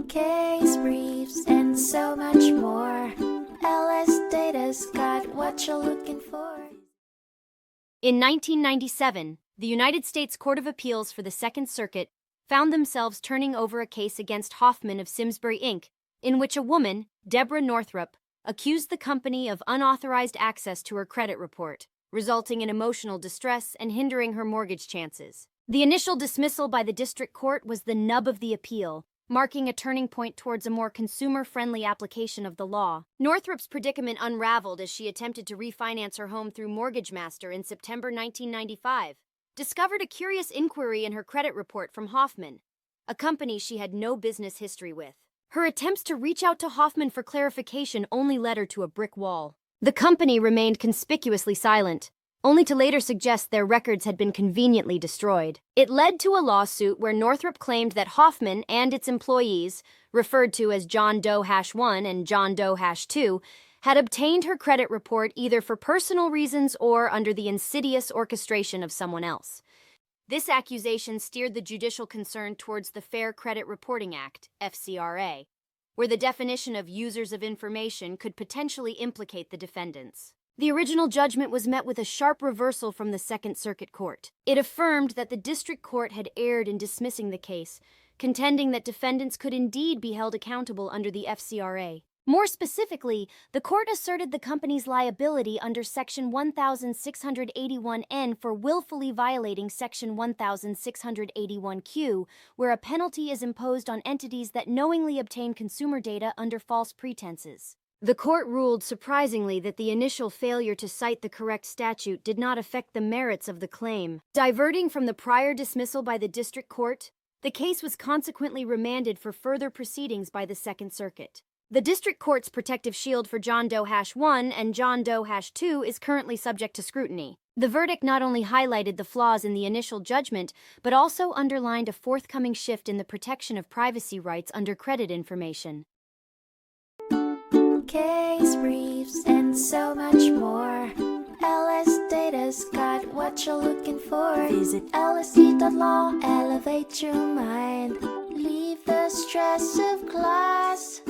case briefs, and so much more. LSData's got what you're looking for. In 1997, the United States Court of Appeals for the Second Circuit found themselves turning over a case against Hoffman of Simsbury, Inc., in which a woman, Deborah Northrop, accused the company of unauthorized access to her credit report, resulting in emotional distress and hindering her mortgage chances. The initial dismissal by the district court was the nub of the appeal, marking a turning point towards a more consumer-friendly application of the law. Northrop's predicament unraveled as she attempted to refinance her home through Mortgage Master in September 1995, discovered a curious inquiry in her credit report from Hoffman, a company she had no business history with. Her attempts to reach out to Hoffman for clarification only led her to a brick wall. The company remained conspicuously silent, only to later suggest their records had been conveniently destroyed. It led to a lawsuit where Northrop claimed that Hoffman and its employees, referred to as John Doe #1 and John Doe #2, had obtained her credit report either for personal reasons or under the insidious orchestration of someone else. This accusation steered the judicial concern towards the Fair Credit Reporting Act, FCRA, where the definition of users of information could potentially implicate the defendants. The original judgment was met with a sharp reversal from the Second Circuit Court. It affirmed that the district court had erred in dismissing the case, contending that defendants could indeed be held accountable under the FCRA. More specifically, the court asserted the company's liability under Section 1681N for willfully violating Section 1681Q, where a penalty is imposed on entities that knowingly obtain consumer data under false pretenses. The court ruled surprisingly that the initial failure to cite the correct statute did not affect the merits of the claim. Diverting from the prior dismissal by the district court, the case was consequently remanded for further proceedings by the Second Circuit. The district court's protective shield for John Doe #1 and John Doe #2 is currently subject to scrutiny. The verdict not only highlighted the flaws in the initial judgment, but also underlined a forthcoming shift in the protection of privacy rights under credit information. Case briefs, and so much more. LSData's got what you're looking for. Visit lsd.law, elevate your mind. Leave the stress of class.